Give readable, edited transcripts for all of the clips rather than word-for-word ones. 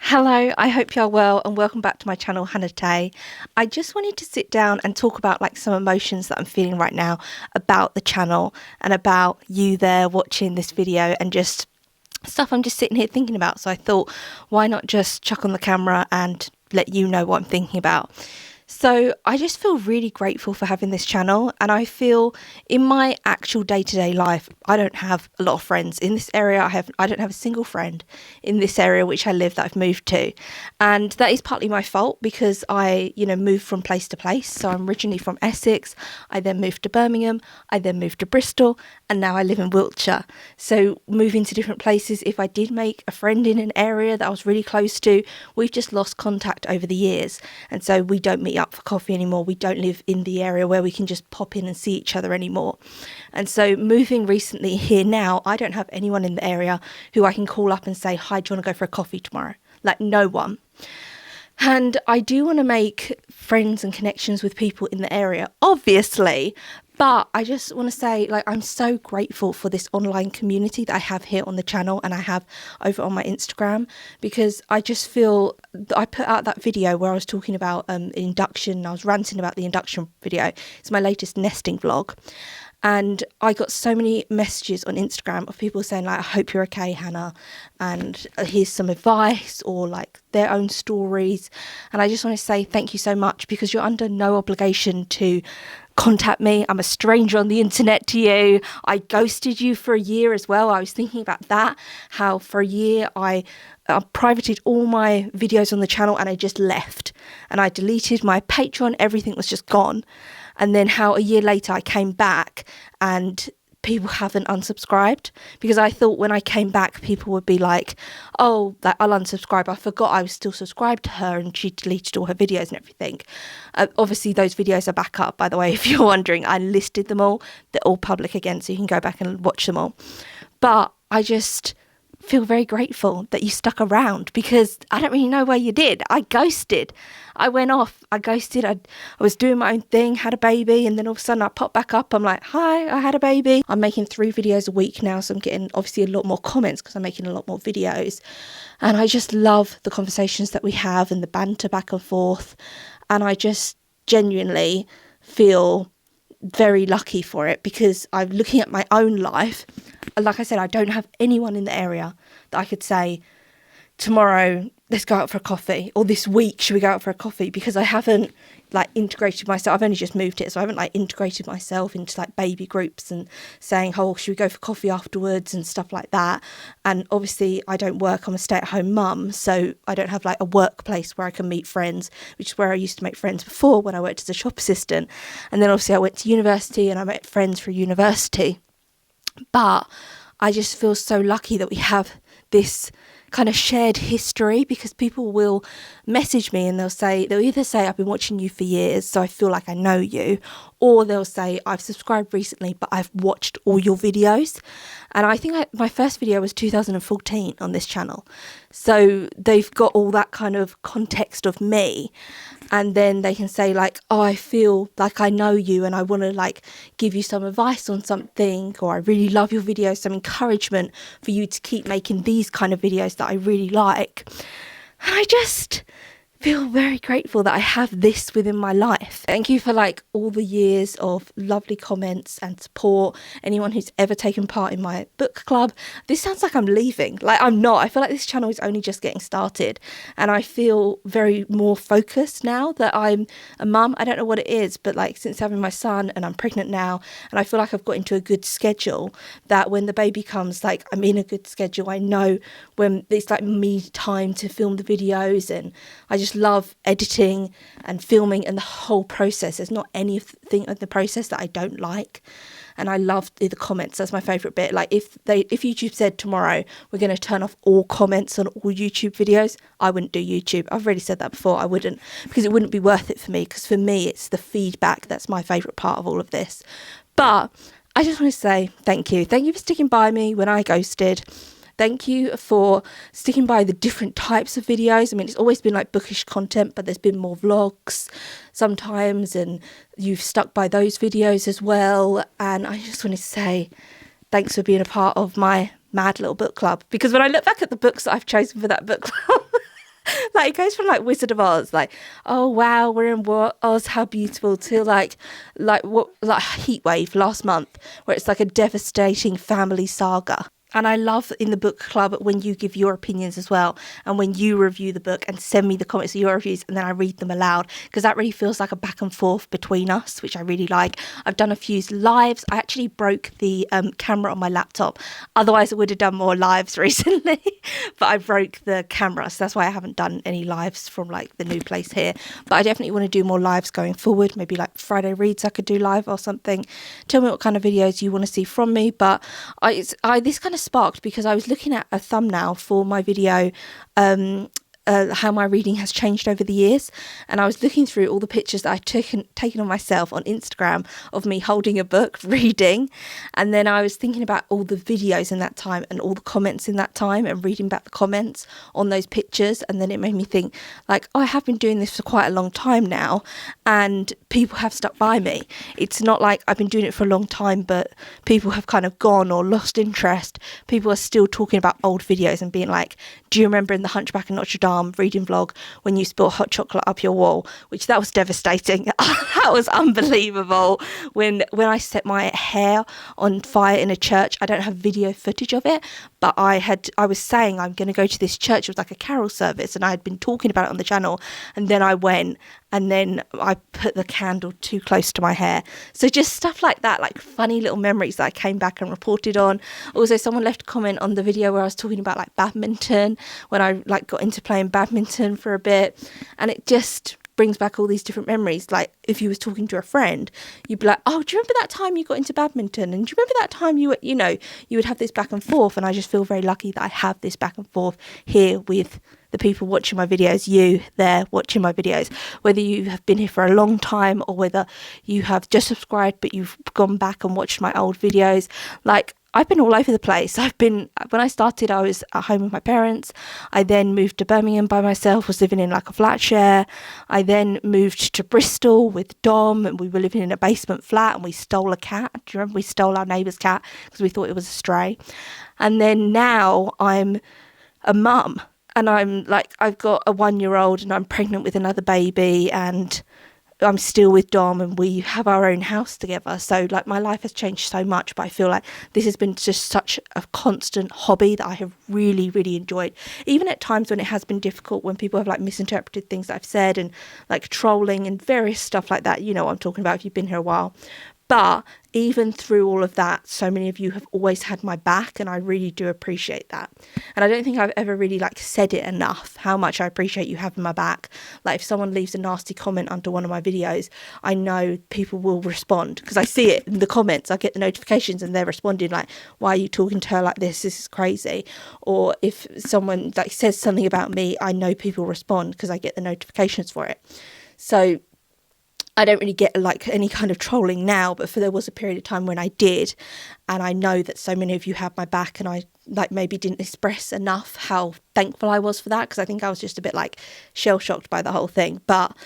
Hello, I hope you're well and welcome back to my channel, Hannah Tay. I just wanted to sit down and talk about some emotions that I'm feeling right now about the channel and about you there watching this video and just stuff I'm just sitting here thinking about. So I thought, why not just chuck on the camera and let you know what I'm thinking about. So I just feel really grateful for having this channel, and I feel in my actual day-to-day life I don't have a lot of friends in this area. I don't have a single friend in this area which I live that I've moved to, and that is partly my fault because I moved from place to place. So I'm originally from Essex, I then moved to Birmingham, I then moved to Bristol, and now I live in Wiltshire. So moving to different places, if I did make a friend in an area that I was really close to, we've just lost contact over the years, and so we don't meet up for coffee anymore. We don't live in the area where we can just pop in and see each other anymore. And so moving recently here now, I don't have anyone in the area who I can call up and say, hi, do you want to go for a coffee tomorrow? No one. And I do want to make friends and connections with people in the area, obviously. But I just want to say, I'm so grateful for this online community that I have here on the channel and I have over on my Instagram, because I just feel I put out that video where I was talking about induction. I was ranting about the induction video. It's my latest nesting vlog. And I got so many messages on Instagram of people saying, I hope you're okay, Hannah, and here's some advice, or their own stories. And I just want to say thank you so much, because you're under no obligation to contact me. I'm a stranger on the internet to you. I ghosted you for a year as well. I was thinking about that, how for a year I privated all my videos on the channel and I just left, and I deleted my Patreon. Everything was just gone. And then how a year later I came back and people haven't unsubscribed, because I thought when I came back people would be like, oh, I'll unsubscribe. I forgot I was still subscribed to her and she deleted all her videos and everything. Obviously those videos are back up, by the way, if you're wondering. I listed them all. They're all public again, so you can go back and watch them all. But I just feel very grateful that you stuck around, because I don't really know why you did. I ghosted. I went off. I ghosted. I was doing my own thing, had a baby, and then all of a sudden I popped back up. I'm like, hi, I had a baby. I'm making 3 videos a week now, so I'm getting obviously a lot more comments because I'm making a lot more videos. And I just love the conversations that we have and the banter back and forth. And I just genuinely feel very lucky for it, because I'm looking at my own life. Like I said, I don't have anyone in the area that I could say, tomorrow, let's go out for a coffee, or this week, should we go out for a coffee? Because I haven't integrated myself. I've only just moved here, so I haven't integrated myself into baby groups and saying, oh, should we go for coffee afterwards and stuff like that. And obviously I don't work. I'm a stay-at-home mum, so I don't have a workplace where I can meet friends, which is where I used to make friends before when I worked as a shop assistant. And then obviously I went to university and I met friends through university. But I just feel so lucky that we have this kind of shared history, because people will message me and they'll either say, I've been watching you for years, so I feel like I know you, or they'll say, I've subscribed recently, but I've watched all your videos. And I think my first video was 2014 on this channel. So they've got all that kind of context of me. And then they can say oh, I feel like I know you and I want to give you some advice on something, or I really love your videos, some encouragement for you to keep making these kind of videos that I really like. And I just feel very grateful that I have this within my life. Thank you for all the years of lovely comments and support. Anyone who's ever taken part in my book club. This sounds like I'm leaving. I'm not. I feel like this channel is only just getting started, and I feel very more focused now that I'm a mum. I don't know what it is, but since having my son, and I'm pregnant now, and I feel like I've got into a good schedule, that when the baby comes, I'm in a good schedule. I know when it's me time to film the videos, and I just love editing and filming and the whole process. There's not anything of the process that I don't like. And I love the comments. That's my favourite bit. If YouTube said tomorrow we're going to turn off all comments on all YouTube videos, I wouldn't do YouTube. I've already said that before. I wouldn't, because it wouldn't be worth it for me. Because for me, it's the feedback that's my favourite part of all of this. But I just want to say thank you. Thank you for sticking by me when I ghosted. Thank you for sticking by the different types of videos. I mean, it's always been bookish content, but there's been more vlogs sometimes, and you've stuck by those videos as well. And I just want to say thanks for being a part of my mad little book club, because when I look back at the books that I've chosen for that book club, Like, it goes from like Wizard of Oz, like, oh wow, we're in Oz, how beautiful, to like Heat Wave last month, where it's like a devastating family saga. And I love in the book club when you give your opinions as well, and when you review the book and send me the comments of your reviews, and then I read them aloud, because that really feels like a back and forth between us, which I really like. I've done a few lives. I actually broke the camera on my laptop. Otherwise, I would have done more lives recently, but I broke the camera, so that's why I haven't done any lives from like the new place here. But I definitely want to do more lives going forward. Maybe like Friday Reads I could do live or something. Tell me what kind of videos you want to see from me. But this kind of sparked because I was looking at a thumbnail for my video, how my reading has changed over the years, and I was looking through all the pictures that I'd taken of myself on Instagram of me holding a book reading, and then I was thinking about all the videos in that time and all the comments in that time and reading back the comments on those pictures, and then it made me think like, oh, I have been doing this for quite a long time now and people have stuck by me. It's not like I've been doing it for a long time but people have kind of gone or lost interest. People are still talking about old videos and being like, do you remember in the Hunchback of Notre Dame reading vlog when you spilled hot chocolate up your wall? Which that was devastating. That was unbelievable. When I set my hair on fire in a church, I don't have video footage of it, but I was saying I'm going to go to this church. It was like a carol service and I had been talking about it on the channel, and then I went and then I put the candle too close to my hair. So just stuff like that, like funny little memories that I came back and reported on. Also, someone left a comment on the video where I was talking about like badminton, when I like got into playing badminton for a bit, and it just brings back all these different memories. Like if you was talking to a friend, you'd be like, oh, do you remember that time you got into badminton? And do you remember that time you were, you would have this back and forth. And I just feel very lucky that I have this back and forth here with the people watching my videos, you there watching my videos, whether you have been here for a long time or whether you have just subscribed but you've gone back and watched my old videos. Like, I've been all over the place. When I started, I was at home with my parents. I then moved to Birmingham by myself, was living in like a flat share. I then moved to Bristol with Dom, and we were living in a basement flat, and we stole a cat. Do you remember? We stole our neighbour's cat because we thought it was a stray. And then now I'm a mum, and I've got a 1-year-old, and I'm pregnant with another baby, and I'm still with Dom, and we have our own house together. So like my life has changed so much, but I feel like this has been just such a constant hobby that I have really, really enjoyed. Even at times when it has been difficult, when people have like misinterpreted things that I've said and like trolling and various stuff like that, you know what I'm talking about if you've been here a while. But even through all of that, so many of you have always had my back, and I really do appreciate that. And I don't think I've ever really like said it enough, how much I appreciate you having my back. Like if someone leaves a nasty comment under one of my videos, I know people will respond because I see it in the comments. I get the notifications and they're responding like, why are you talking to her like this? This is crazy. Or if someone like says something about me, I know people respond because I get the notifications for it. So I don't really get like any kind of trolling now, but there was a period of time when I did, and I know that so many of you have my back, and I like maybe didn't express enough how thankful I was for that, because I think I was just a bit like shell shocked by the whole thing. But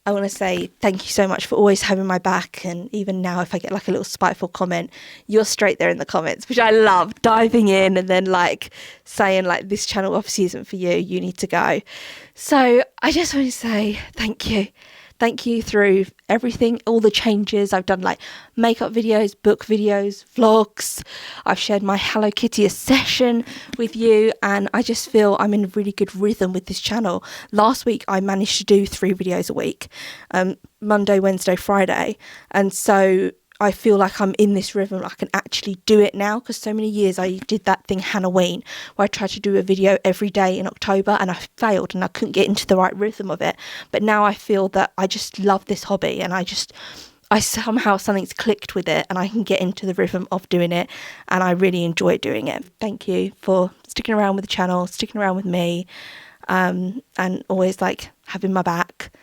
I want to say thank you so much for always having my back, and even now if I get like a little spiteful comment, you're straight there in the comments, which I love, diving in and then like saying like, this channel obviously isn't for you, you need to go. So I just want to say thank you. Thank you through everything, all the changes. I've done like makeup videos, book videos, vlogs. I've shared my Hello Kitty session with you, and I just feel I'm in a really good rhythm with this channel. Last week I managed to do 3 videos a week, Monday, Wednesday, Friday, and so I feel like I'm in this rhythm. I can actually do it now, because so many years I did that thing Hannoween where I tried to do a video every day in October and I failed and I couldn't get into the right rhythm of it. But now I feel that I just love this hobby, and I somehow something's clicked with it and I can get into the rhythm of doing it, and I really enjoy doing it. Thank you for sticking around with the channel, sticking around with me, and always like having my back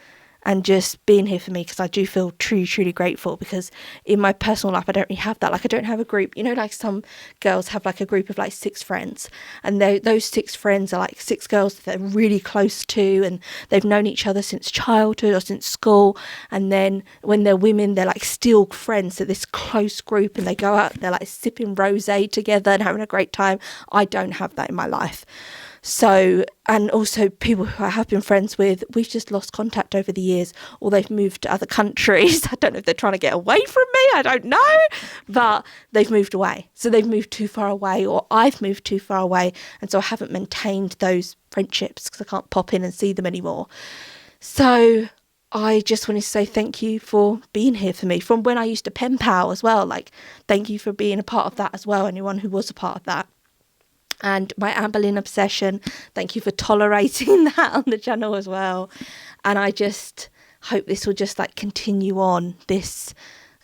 and just being here for me, because I do feel truly, truly grateful, because in my personal life I don't really have that. Like I don't have a group, you know, like some girls have like a group of like 6 friends, and those 6 friends are like 6 girls that they're really close to, and they've known each other since childhood or since school, and then when they're women they're like still friends. So this close group, and they go out, they're like sipping rosé together and having a great time. I don't have that in my life. So, and also people who I have been friends with, we've just lost contact over the years, or they've moved to other countries. I don't know if they're trying to get away from me, I don't know, but they've moved away. So they've moved too far away, or I've moved too far away, and so I haven't maintained those friendships because I can't pop in and see them anymore. So I just wanted to say thank you for being here for me from when I used to pen pal as well. Like, thank you for being a part of that as well, anyone who was a part of that. And my Anne Boleyn obsession, thank you for tolerating that on the channel as well. And I just hope this will just like continue on, this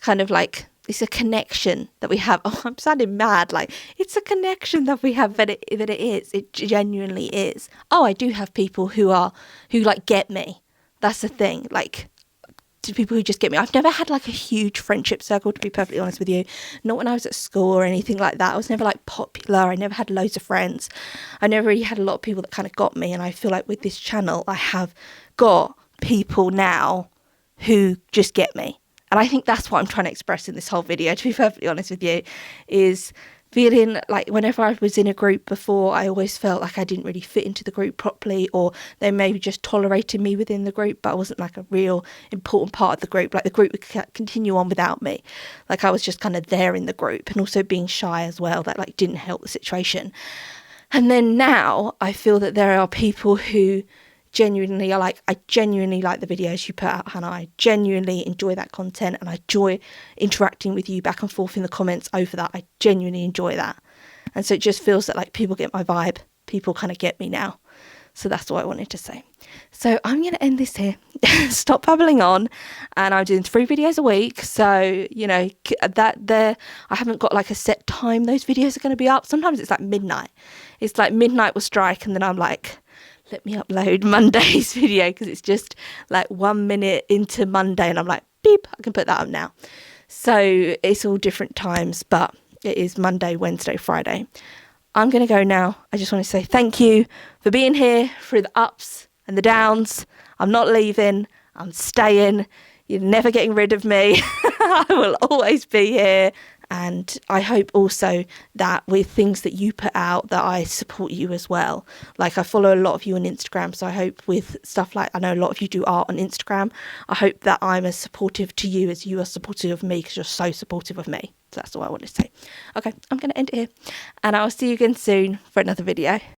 kind of like, it's a connection that we have. Oh, I'm sounding mad. Like, it's a connection that we have, that it genuinely is. Oh, I do have people who like get me. That's the thing. Like, to people who just get me. I've never had like a huge friendship circle, to be perfectly honest with you. Not when I was at school or anything like that. I was never like popular. I never had loads of friends. I never really had a lot of people that kind of got me. And I feel like with this channel, I have got people now who just get me. And I think that's what I'm trying to express in this whole video, to be perfectly honest with you, is feeling like whenever I was in a group before, I always felt like I didn't really fit into the group properly, or they maybe just tolerated me within the group, but I wasn't like a real important part of the group. Like, the group would continue on without me. Like, I was just kind of there in the group, and also being shy as well, that like didn't help the situation. And then now I feel that there are people who genuinely are like, I genuinely like the videos you put out, Hannah. I genuinely enjoy that content, and I enjoy interacting with you back and forth in the comments over that. I genuinely enjoy that. And so it just feels that like people get my vibe. People kind of get me now. So that's what I wanted to say. So I'm going to end this here. Stop babbling on. And I'm doing 3 videos a week. So, you know, I haven't got like a set time those videos are going to be up. Sometimes it's like midnight. It's like midnight will strike, and then I'm like, let me upload Monday's video, because it's just like 1 minute into Monday and I'm like, beep, I can put that up now. So it's all different times, but it is Monday, Wednesday, Friday. I'm going to go now. I just want to say thank you for being here through the ups and the downs. I'm not leaving. I'm staying. You're never getting rid of me. I will always be here. And I hope also that with things that you put out, that I support you as well. Like, I follow a lot of you on Instagram, so I hope with stuff like, I know a lot of you do art on Instagram, I hope that I'm as supportive to you as you are supportive of me, because you're so supportive of me. So that's all I wanted to say. Okay, I'm going to end it here, and I'll see you again soon for another video.